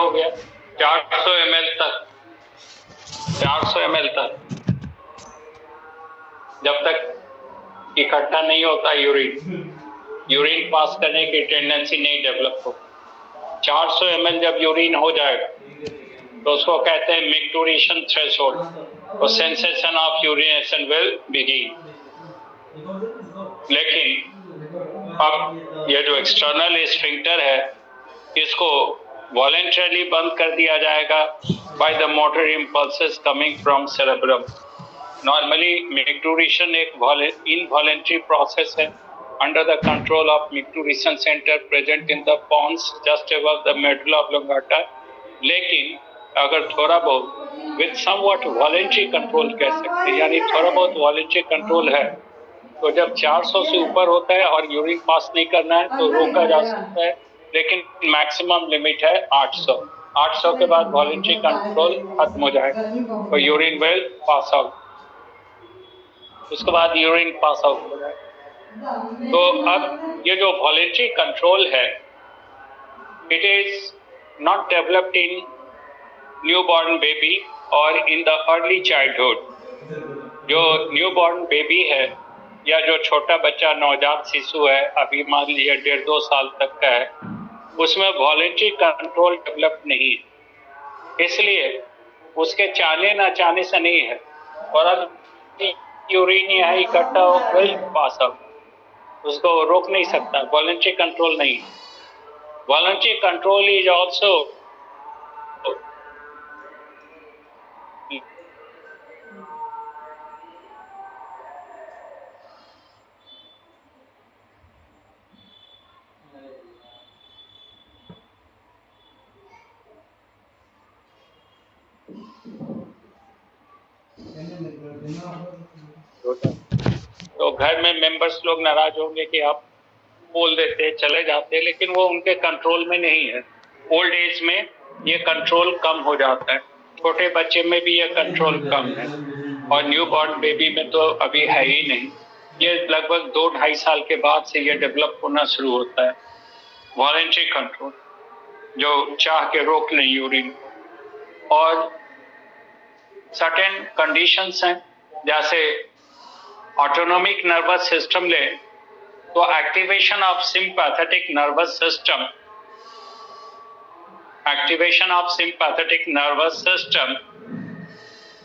हो गया 400 ml तक, 400 ml तक जब तक इकट्ठा नहीं होता यूरिन पास करने की टेंडेंसी नहीं डेवलप हो। 400 ml जब यूरिन हो जाएगा तो उसको कहते हैं मिक्टुरेशन थ्रेशोल्ड, तो sensation of urination will begin. लेकिन अब ये जो एक्सटर्नल स्फिंक्टर है इसको वॉलेंटरली बंद कर दिया जाएगा by the motor impulses coming from cerebrum. Normally micturition एक इनवॉलेंटरी प्रोसेस है under the control of micturition centre present in the pons just above the medulla oblongata. लेकिन अगर थोड़ा बहुत विद समवट वॉलेंटरी कंट्रोल कह सकते हैं, यानी थोड़ा बहुत वॉलेंटरी कंट्रोल है, तो जब 400 से ऊपर होता है और यूरिन पास नहीं करना है तो रोका जा सकता है, लेकिन मैक्सिमम लिमिट है 800। 800 के बाद वॉलेंटरी कंट्रोल खत्म हो जाएगा तो यूरिन विल पास आउट, उसके बाद यूरिन पास आउट हो जाएगा। तो अब ये जो वॉलेंटरी कंट्रोल है it is not developed in newborn baby और इन द अर्ली चाइल्डहुड। जो न्यूबॉर्न बेबी है या जो छोटा बच्चा नवजात शिशु है, अभी मान लीजिए 1.5-2 साल तक का है, उसमें वॉलेंटरी कंट्रोल डेवलप नहीं है, इसलिए उसके चाहने ना चाहने से नहीं है और अब यूरिन यहाँ इकट्ठा हो विल पास आउट, उसको रोक नहीं सकता, वॉलेंटरी कंट्रोल नहीं। वॉलेंटरी कंट्रोल इज ऑल्सो तो घर में मेंबर्स लोग नाराज होंगे कि आप बोल देते चले जाते, लेकिन वो उनके कंट्रोल में नहीं है। ओल्ड एज में ये कंट्रोल कम हो जाता है, छोटे बच्चे में भी ये कंट्रोल कम है और न्यू बॉर्न बेबी में तो अभी है ही नहीं। ये लगभग 2-2.5 साल के बाद से ये डेवलप होना शुरू होता है वॉलेंटरी कंट्रोल, जो चाह के रोक लें यूरिन। और सर्टेन कंडीशंस हैं, जैसे ऑटोनोमिक नर्वस सिस्टम ले तो activation of sympathetic nervous system, activation of sympathetic nervous system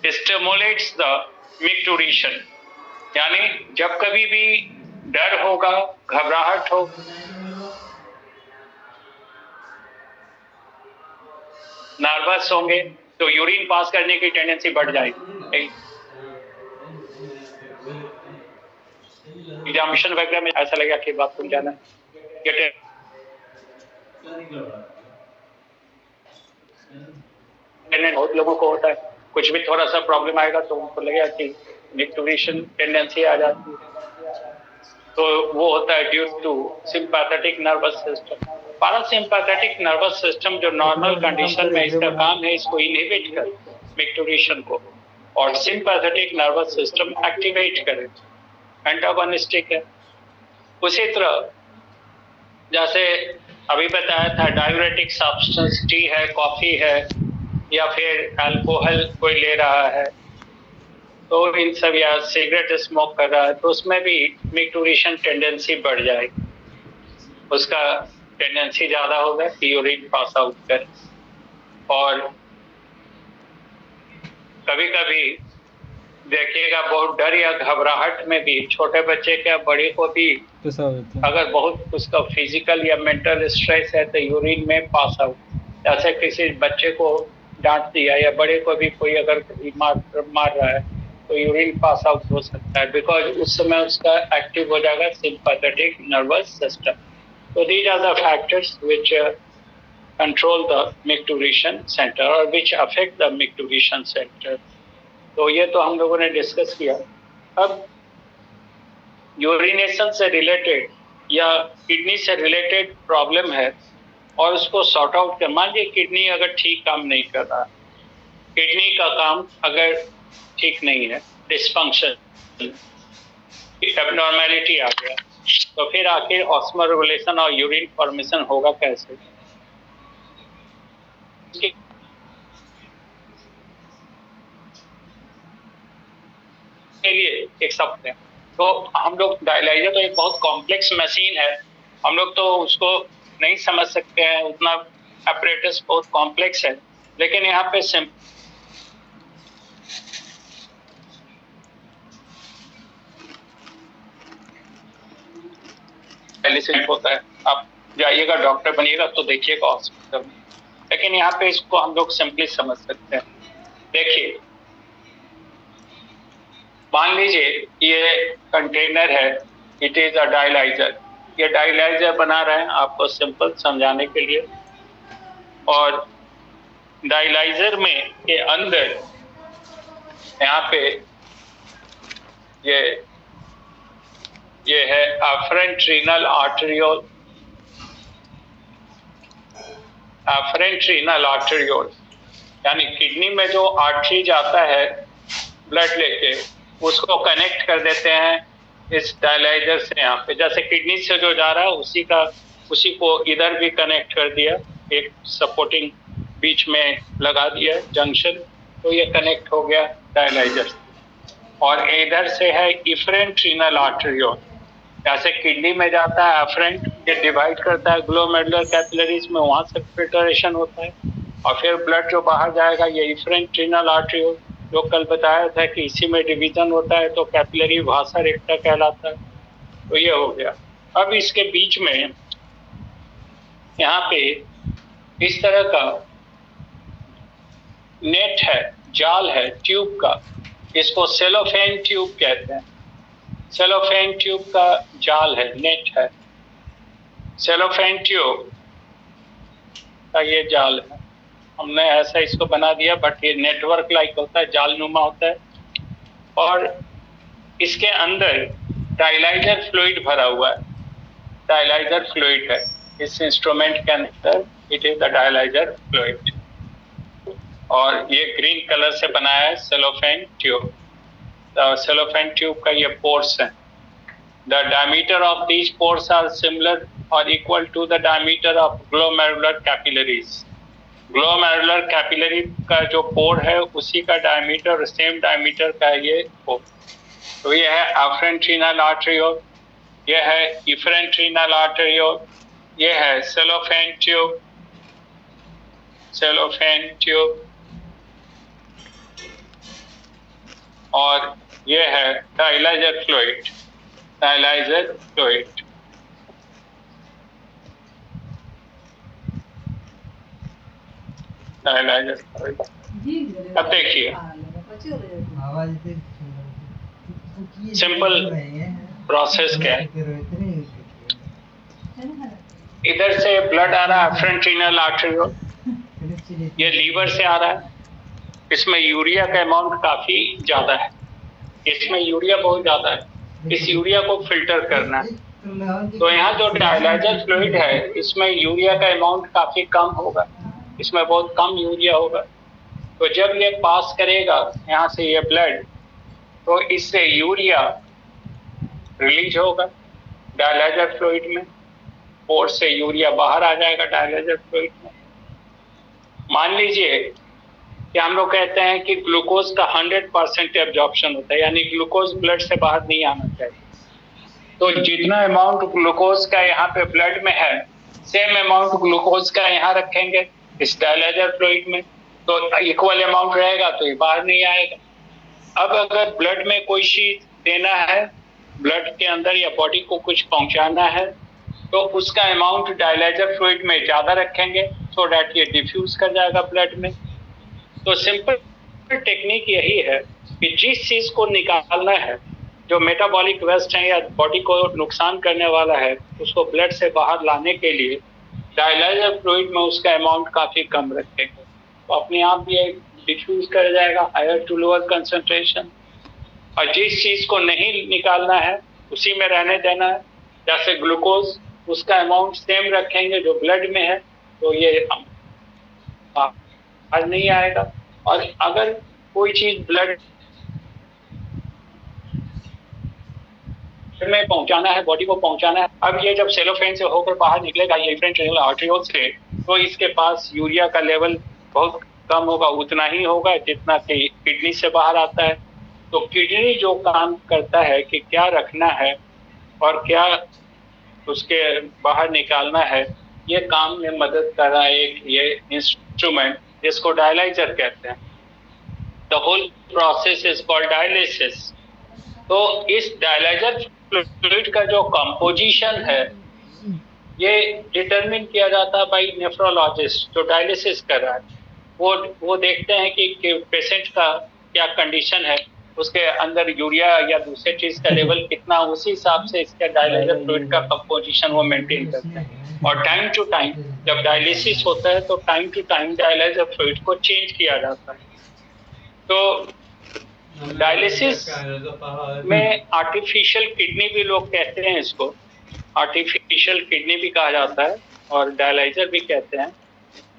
stimulates the micturition. यानी जब कभी भी डर होगा, घबराहट हो, नर्वस होंगे तो यूरिन पास करने की टेंडेंसी बढ़ जाएगी। एग्जामिनेशन वगैरह में ऐसा लगेगा कि बात तुम जाना बहुत लोगों को होता है, कुछ भी थोड़ा सा प्रॉब्लम आएगा तो उनको लगेगा कि मिक्टुरेशन टेंडेंसी आ जाती है, तो वो होता है due to sympathetic nervous system. Parasympathetic nervous system जो नॉर्मल कंडीशन में इसका काम है इसको इनहिबिट कर मिक्टुरेशन को, और सिंपैथेटिक नर्वस सिस्टम एक्टिवेट करे, एंटागोनिस्टिक है। उसी तरह जैसे अभी बताया था डायूरेटिक सब्सटेंस टी है, कॉफी है या फिर अल्कोहल कोई ले रहा है तो इन सब, या सिगरेट स्मोक कर रहा है तो उसमें भी मिक्टुरेशन टेंडेंसी बढ़ जाएगी, उसका टेंडेंसी ज्यादा होगा कि यूरिन पास आउट करे। और कभी कभी देखिएगा बहुत डर या घबराहट में भी छोटे बच्चे के बड़े को भी अगर बहुत उसका फिजिकल या मेंटल स्ट्रेस है तो यूरिन में पास आउट, जैसे किसी बच्चे को डांट दिया या बड़े को भी कोई अगर मार रहा है तो यूरिन पास आउट हो सकता है, बिकॉज उस समय उसका एक्टिव हो जाएगा sympathetic nervous system. So these are the factors which control the micturition center or which affect the micturition center. तो ये तो हम लोगों ने डिस्कस किया। अब यूरिनेशन से रिलेटेड या किडनी से रिलेटेड प्रॉब्लम है और उसको सॉर्ट आउट कर, मान लीजिए किडनी अगर ठीक काम नहीं कर रहा, किडनी का काम अगर ठीक नहीं है, डिस्फंक्शन, एबनॉर्मेलिटी आ गया, तो फिर आखिर ऑस्मोरेगुलेशन और यूरिन फॉर्मेशन होगा कैसे? के लिए एक शब्द है। तो हम लोग डायलाइजर तो एक बहुत कॉम्प्लेक्स मशीन है, हम लोग तो उसको नहीं समझ सकते हैं, उतना ऑपरेटर्स बहुत कॉम्प्लेक्स है, लेकिन यहाँ पे सिंपल होता है। आप जाइएगा डॉक्टर बनिएगा तो देखिएगा हॉस्पिटल में, लेकिन यहाँ पे इसको हम लोग सिंपली समझ सकते हैं। देखिए, मान लीजिए ये कंटेनर है, इट इज अ डायलाइजर। ये डायलाइजर बना रहे हैं आपको सिंपल समझाने के लिए। और डायलाइजर में के अंदर यहाँ पे ये है afferent renal arteriole, afferent renal arteriole यानी किडनी में जो आर्टरी जाता है ब्लड लेके, उसको कनेक्ट कर देते हैं इस डायलाइजर से। यहाँ पे जैसे किडनी से जो जा रहा है उसी को इधर भी कनेक्ट कर दिया, एक सपोर्टिंग बीच में लगा दिया जंक्शन, तो ये कनेक्ट हो गया डायलाइजर से। और इधर से है इफरेंट रीनल आर्टेरियोल, जैसे किडनी में जाता है अफरेंट, ये डिवाइड करता है ग्लोमेरुलर कैपिलरीज में, वहां से फिल्ट्रेशन होता है, और फिर ब्लड जो बाहर जाएगा ये इफरेंट रीनल आर्टेरियोल, जो कल बताया था कि इसी में डिवीजन होता है तो कैपिलरी वासा रेक्टा कहलाता है। तो ये हो गया। अब इसके बीच में यहाँ पे इस तरह का नेट है, जाल है ट्यूब का, इसको सेलोफेन ट्यूब कहते हैं। सेलोफेन ट्यूब का जाल है, नेट है, सेलोफेन ट्यूब का ये जाल है। हमने ऐसा इसको बना दिया, बट ये नेटवर्क लाइक होता है, जाल नुमा होता है। और इसके अंदर डायलाइजर फ्लूइड भरा हुआ है, डायलाइजर फ्लूइड है इस इंस्ट्रूमेंट के अंदर, it is the dialyser fluid. और ये ग्रीन कलर से बनाया है सेलोफेन ट्यूब। सेलोफेन ट्यूब का ये पोर्स है। The diameter of these pores are similar और equal to the diameter of glomerular capillaries. Glomerular capillary का जो पोर है उसी का डायमीटर, सेम डायमीटर का ये पोर। तो ये है अफरेंट रीनल आर्टेरियोल, ये है इफरेंट रीनल आर्टेरियोल, ये है सेलोफेन ट्यूब, सेलोफेन ट्यूब, और ये है dialyser fluid, dialyser fluid. Dialyser fluid. अब देखिए सिंपल प्रोसेस क्या है। इधर से ब्लड आ रहा है अफरेंट रीनल आर्टेरियोल, ये लीवर से आ रहा है, इसमें यूरिया का अमाउंट काफी ज्यादा है, इसमें यूरिया बहुत ज्यादा है, इस यूरिया को फिल्टर करना है। तो यहाँ जो डायलाइजर फ्लूइड है इसमें यूरिया का अमाउंट काफी कम होगा, इसमें बहुत कम यूरिया होगा। तो जब ये पास करेगा यहाँ से ये ब्लड, तो इससे यूरिया रिलीज होगा डायलाइजर फ्लूइड में, पोर से यूरिया बाहर आ जाएगा डायलाइजर फ्लूइड में। मान लीजिए कि हम लोग कहते हैं कि ग्लूकोज का 100% एब्जॉर्प्शन होता है, यानी ग्लूकोज ब्लड से बाहर नहीं आना चाहिए। तो जितना अमाउंट ग्लूकोज का यहाँ पे ब्लड में है, सेम अमाउंट ग्लूकोज का यहाँ रखेंगे इस डायलाइजर फ्लूइड में, तो इक्वल अमाउंट रहेगा, तो ये बाहर नहीं आएगा। अब अगर ब्लड में कोई चीज देना है, ब्लड के अंदर या बॉडी को कुछ पहुंचाना है, तो उसका अमाउंट डायलाइजर फ्लूइड में ज्यादा रखेंगे, सो डैट ये डिफ्यूज कर जाएगा ब्लड में। तो सिंपल टेक्निक यही है कि जिस चीज को निकालना है, जो मेटाबॉलिक वेस्ट है या बॉडी को नुकसान करने वाला है, उसको ब्लड से बाहर लाने के लिए डायलाइजर फ्लूइड में उसका अमाउंट काफी कम रखेंगे, तो अपने आप ये डिफ्यूज कर जाएगा हायर टू लोअर कंसंट्रेशन। और जिस चीज को नहीं निकालना है उसी में रहने देना है, जैसे ग्लूकोज, उसका अमाउंट सेम रखेंगे जो ब्लड में है, तो ये बाहर नहीं आएगा। और अगर कोई चीज ब्लड में पहुंचाना है, बॉडी को पहुंचाना है, अब ये जब सेलोफेन से होकर बाहर निकलेगा ये इफरेंट रीनल आर्टेरियोल से, तो इसके पास यूरिया का लेवल बहुत कम होगा, उतना ही होगा जितना कि किडनी से बाहर आता है। तो किडनी जो काम करता है कि क्या रखना है और क्या उसके बाहर निकालना है, ये काम में मदद कर रहा है एक ये इंस्ट्रूमेंट जिसको डायलाइजर कहते हैं। The whole process is called dialysis. तो इस डायलाइजर फ्लूइड का जो कंपोजिशन है ये डिटरमिन किया जाता है बाई नेफ्रोलॉजिस्ट जो डायलिसिस कर रहा है। वो देखते हैं कि पेशेंट का क्या कंडीशन है, उसके अंदर यूरिया या दूसरे चीज का लेवल कितना, उसी हिसाब से इसका डायलाइजर फ्लूइड का कंपोजिशन वो मेंटेन करते हैं। और टाइम टू टाइम जब डायलिसिस होता है तो time to time dialyser fluid को चेंज किया जाता है। तो डायलिसिस में आर्टिफिशियल किडनी भी लोग कहते हैं, इसको आर्टिफिशियल किडनी भी कहा जाता है और डायलाइजर भी कहते हैं।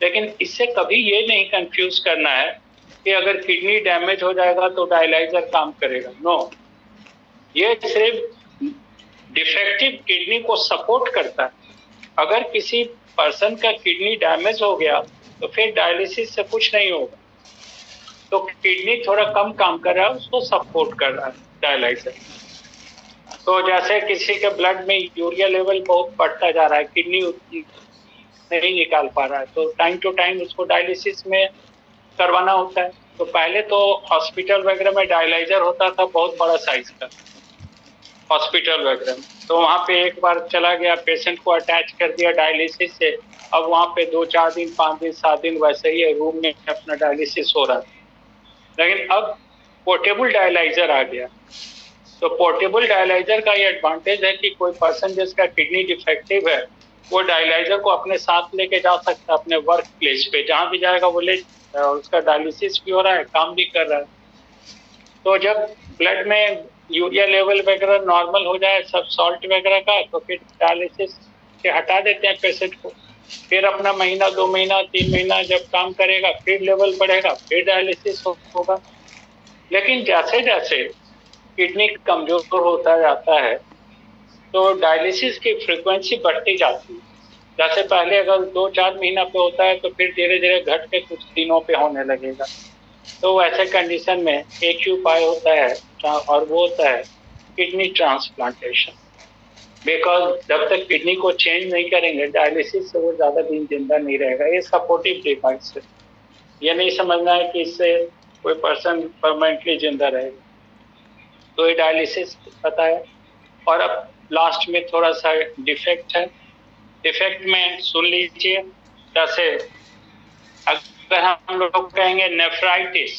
लेकिन इससे कभी ये नहीं कंफ्यूज करना है कि अगर किडनी डैमेज हो जाएगा तो डायलाइजर काम करेगा। नो, ये सिर्फ डिफेक्टिव किडनी को सपोर्ट करता है। अगर किसी पर्सन का किडनी डैमेज हो गया तो फिर डायलिसिस से कुछ नहीं होगा। तो किडनी थोड़ा कम काम कर रहा है, उसको सपोर्ट कर रहा है डायलाइजर। तो जैसे किसी के ब्लड में यूरिया लेवल बहुत बढ़ता जा रहा है, किडनी नहीं निकाल पा रहा है, तो टाइम टू टाइम उसको डायलिसिस में करवाना होता है। तो पहले तो हॉस्पिटल वगैरह में डायलाइजर होता था बहुत बड़ा साइज का, हॉस्पिटल वगैरह में, तो वहाँ पे एक बार चला गया, पेशेंट को अटैच कर दिया डायलिसिस से। अब वहाँ पे 2-4 दिन 5 दिन 7 दिन वैसे ही रूम में अपना डायलिसिस हो रहा है। लेकिन अब पोर्टेबल डायलाइजर आ गया। तो पोर्टेबल डायलाइजर का ये एडवांटेज है कि कोई पर्सन जिसका किडनी डिफेक्टिव है वो डायलाइजर को अपने साथ लेके जा सकता है अपने वर्क प्लेस पे, जहां भी जाएगा वो ले, और उसका डायलिसिस भी हो रहा है, काम भी कर रहा है। तो जब ब्लड में यूरिया लेवल वगैरह नॉर्मल हो जाए, सब सॉल्ट वगैरह का, तो फिर डायलिसिस से हटा देते हैं पेशेंट को। फिर अपना महीना 2 महीना 3 महीना जब काम करेगा फिर लेवल बढ़ेगा, फिर डायलिसिस होगा। लेकिन जैसे जैसे किडनी कमजोर होता जाता है तो डायलिसिस की फ्रीक्वेंसी बढ़ती जाती है। जैसे पहले अगर 2-4 महीना पे होता है तो फिर धीरे धीरे घट के कुछ दिनों पे होने लगेगा। तो ऐसे कंडीशन में एक ही उपाय होता है और वो होता है किडनी ट्रांसप्लांटेशन। बिकॉज जब तक किडनी को चेंज नहीं करेंगे डायलिसिस से वो ज्यादा दिन जिंदा नहीं रहेगा। ये सपोर्टिव डिवाइस है, ये नहीं समझना है कि इससे कोई पर्सन परमानेंटली जिंदा रहेगा। तो ये डायलिसिस पता है। और अब लास्ट में थोड़ा सा डिफेक्ट है। डिफेक्ट में सुन लीजिए, जैसे अगर हम लोग कहेंगे नेफ्राइटिस,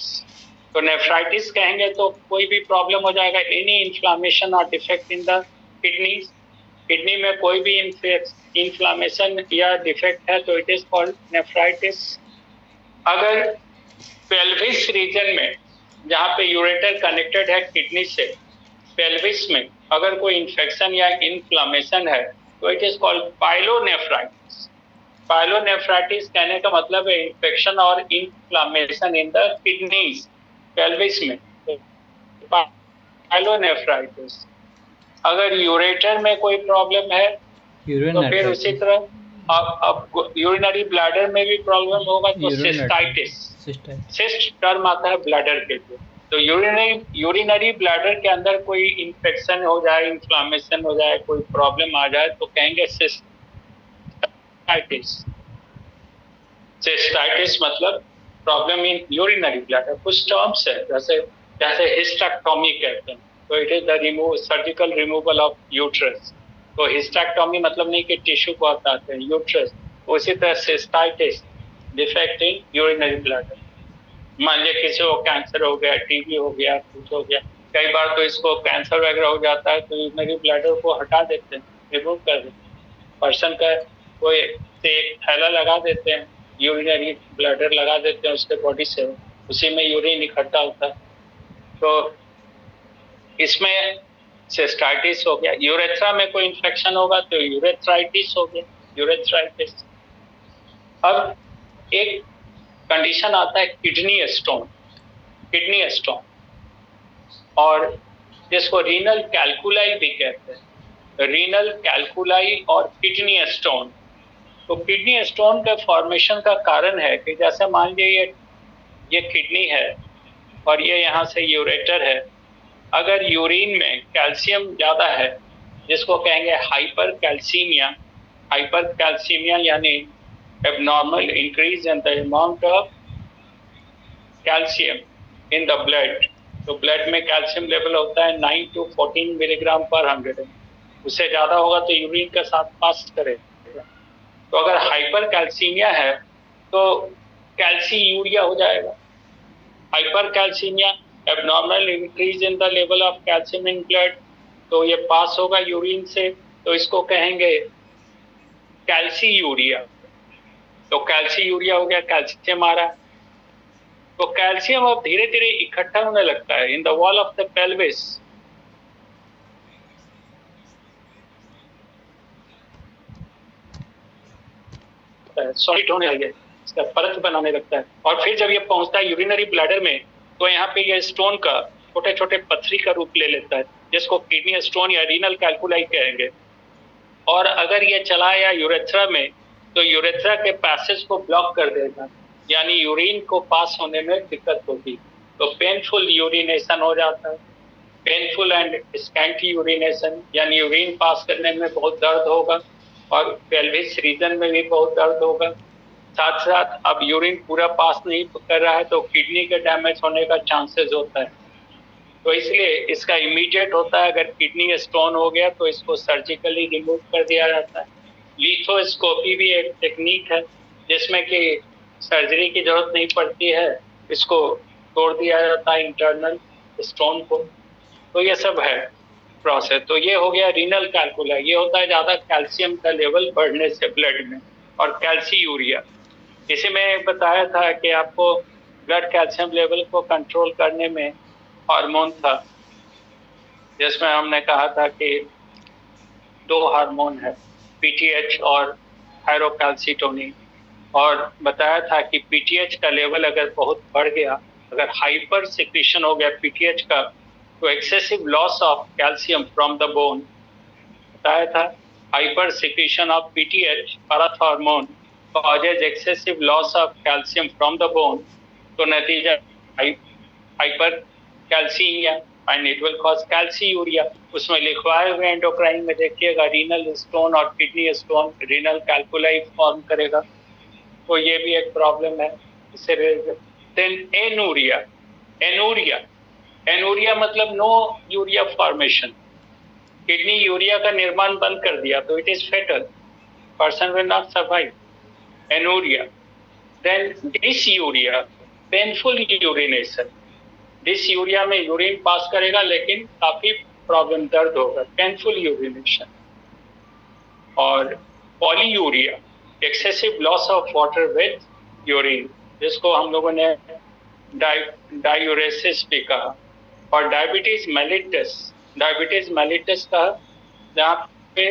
तो नेफ्राइटिस कहेंगे तो कोई भी प्रॉब्लम हो जाएगा, एनी इन्फ्लामेशन और defect in the kidney. Kidney में कोई भी इन्फ्लामेशन या डिफेक्ट है तो इट इज कॉल्ड नेफ्राइटिस। अगर पेल्विस रीजन में, जहाँ पे यूरेटर कनेक्टेड है किडनी से, पेल्विस में अगर कोई इन्फेक्शन या इन्फ्लामेशन है तो it is called pyelonephritis. Pyelonephritis कहने का मतलब है इन्फेक्शन और inflammation in the kidneys, pelvis में, पाइलोनेफ्राइटिस। अगर यूरेटर में कोई प्रॉब्लम है तो फिर उसी तरह अब यूरिनरी ब्लैडर में भी प्रॉब्लम होगा तो सिस्टाइटिस। सिस्ट टर्म आता है ब्लैडर के लिए। तो यूरिनरी ब्लैडर के अंदर कोई इन्फेक्शन हो जाए, इन्फ्लामेशन हो जाए, कोई प्रॉब्लम आ जाए तो कहेंगे सिस्टाइटिस। सिस्टाइटिस मतलब प्रॉब्लम इन यूरिनरी ब्लैडर। कुछ टर्म्स है जैसे हिस्टेक्टोमी कहते हैं, तो it is the surgical removal of uterus. तो हिस्टेक्टोमी मतलब नहीं कि टिश्यू को हटाते हैं, यूट्रस। उसी तरह cystitis, defect in urinary bladder. मान लीजिए किसी को कैंसर हो गया, टीबी हो गया, कुछ हो गया, कई बार तो इसको कैंसर वगैरह हो जाता है तो यूरिनरी ब्लैडर को हटा देते हैं, रिमूव कर देते हैं। पर्सन का कोई से एक थैला लगा देते हैं, यूरिनरी ब्लैडर लगा देते हैं उसके बॉडी से, उसी में यूरिन इकट्ठा होता है। तो इसमें सिस्टाइटिस हो गया। यूरेथ्रा में कोई इन्फेक्शन होगा तो यूरेथ्राइटिस हो गया, यूरेथ्राइटिस। अब एक कंडीशन आता है किडनी स्टोन, किडनी स्टोन, और जिसको रीनल कैल्कुलाई भी कहते हैं। रीनल कैल्कुलाई और किडनी स्टोन, तो किडनी स्टोन के फॉर्मेशन का कारण है कि जैसे मान लीजिए ये किडनी है और ये यहाँ से यूरेटर है। अगर यूरिन में कैल्शियम ज्यादा है, जिसको कहेंगे हाइपर कैल्सीमिया यानी abnormal increase in the amount of calcium in the blood. तो ब्लड में कैल्शियम लेवल होता है 9 to 14 मिलीग्राम पर 100। उससे ज्यादा होगा तो यूरिन के साथ पास करेगा। तो अगर हाइपर कैल्सीमिया है तो कैल्सी यूरिया हो जाएगा। Hyper calcaemia abnormal increase in the level of calcium in blood, तो ये पास होगा यूरिन से, तो इसको कहेंगे कैल्सी यूरिया। तो कैल्सी यूरिया हो गया, कैल्शियम आ रहा है। तो कैल्शियम अब धीरे धीरे इकट्ठा होने लगता है in the wall of the pelvis. Solid होने लगे, इसका परत बनाने लगता है। और फिर जब ये पहुंचता है यूरिनरी ब्लैडर में, तो यहाँ पे ये स्टोन का छोटे छोटे पथरी का रूप ले लेता है, जिसको किडनी स्टोन या रीनल कैल्कुलाई कहेंगे। और अगर ये चला या यूरेथ्रा में, तो यूरेथ्रा के पैसेज को ब्लॉक कर देगा, यानी यूरिन को पास होने में दिक्कत होगी। तो पेनफुल यूरिनेशन हो जाता है। पेनफुल एंड स्कैंटी यूरिनेशन यानी यूरिन पास करने में बहुत दर्द होगा और पेल्विस रीजन में भी बहुत दर्द होगा। साथ साथ अब यूरिन पूरा पास नहीं कर रहा है तो किडनी के डैमेज होने का चांसेस होता है। तो इसलिए इसका इमीडिएट होता है, अगर किडनी स्टोन हो गया तो इसको सर्जिकली रिमूव कर दिया जाता है। लिथोस्कोपी भी एक टेक्निक है जिसमें कि सर्जरी की जरूरत नहीं पड़ती है, इसको तोड़ दिया जाता है इंटरनल स्टोन को। तो ये सब है प्रोसेस। तो ये हो गया रीनल कैल्कुला, ये होता है ज्यादा कैल्शियम का लेवल बढ़ने से ब्लड में। और कैल्सी यूरिया, इसी में बताया था कि आपको ब्लड कैल्शियम लेवल को कंट्रोल करने में हार्मोन था, जिसमें हमने कहा था कि 2 हार्मोन है, पीटीएच और थायरोकैल्सिटोनिन। और बताया था कि पीटीएच का लेवल अगर बहुत बढ़ गया, अगर हाइपर सिक्रीशन हो गया पीटीएच का, तो excessive loss of calcium from the bone. बताया था हाइपर सिक्रीशन ऑफ पीटीएच पाराथ hormone causes excessive loss of calcium from the bone. तो नतीजा hyper calcaemia and it will cause calciuria. उसमें लिखवाए हुए एंडोक्राइन में देखिएगा, रीनल स्टोन और kidney stone renal calculi form करेगा। तो ये भी एक प्रॉब्लम है इससे रिलेटेड। देन एनूरिया, एनूरिया एनूरिया मतलब no urea formation. Kidney urea का निर्माण बंद कर दिया तो it is fatal, person will not survive. Anuria. Then dysuria, painful urination. Dysuria में यूरिन पास करेगा लेकिन काफी प्रॉब्लम, दर्द होगा, पेनफुल यूरिनेशन। और polyuria, excessive loss of water with urine, जिसको हम लोगों ने डायूरेसिस भी कहा। और डायबिटीज मेलिटस कहा, जहाँ पे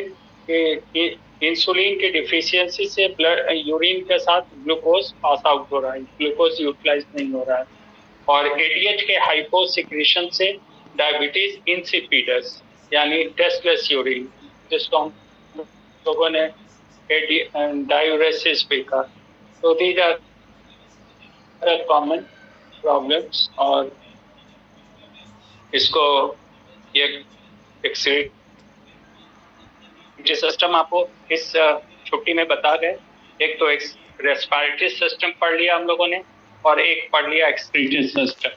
इंसुलिन की डिफिशियंसी से ब्लड यूरिन के साथ ग्लूकोज पास आउट हो रहा है, ग्लूकोज यूटिलाइज नहीं हो रहा है। और एडीएच के हाइपोसिक्रेशन से डायबिटीज इंसिपिडस यानी टेस्टलेस यूरिन, जिसको हम लोगों ने डायूरेसिस भी कहा। तो दीज आर कॉमन प्रॉब्लम्स। और इसको ये सिस्टम आपको इस छुट्टी में बता गए। एक तो रेस्पिरेटरी सिस्टम पढ़ लिया हम लोगों ने और एक पढ़ लिया एक्सक्रीटरी सिस्टम।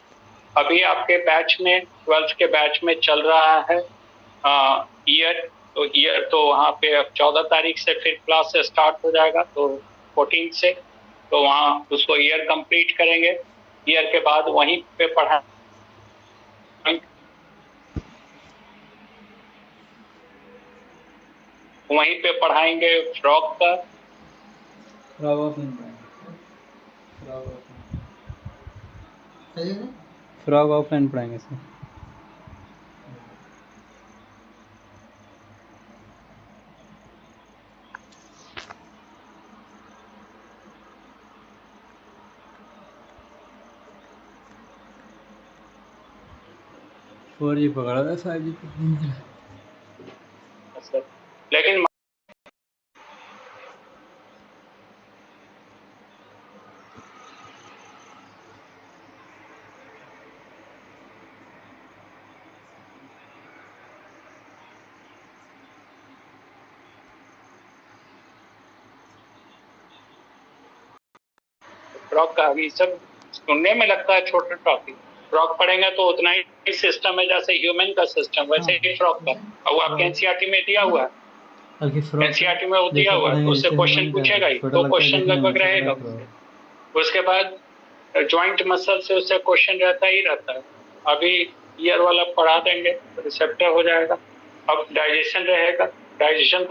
अभी आपके बैच में 12th के बैच में चल रहा है ईयर तो वहाँ पे अब 14 तारीख से फिर क्लास स्टार्ट हो जाएगा, तो 14 से तो वहाँ उसको ईयर कंप्लीट करेंगे। ईयर के बाद वहीं पे पढ़ाएंगे फ्रॉग का। फ्रॉग ऑफलाइन पढ़ाएंगे सर। फोर जी पकड़ा था, 5G लेकिन फ्रॉग का अभी सब सुनने में लगता है छोटा टॉपिक, फ्रॉग पढ़ेंगे तो उतना ही सिस्टम है जैसे ह्यूमन का सिस्टम, वैसे ही फ्रॉग का। और वो आपके एनसीईआरटी में दिया हुआ है, एनसीईआरटी में वो दिया हुआ है, तो उससे क्वेश्चन पूछेगा ही, तो क्वेश्चन लगभग रहेगा उससे। उसके बाद जॉइंट मसल से उससे क्वेश्चन रहता ही रहता है। अभी ईयर वाला पढ़ा देंगे, रिसेप्टर हो जाएगा। अब डाइजेशन रहेगा, डाइजेशन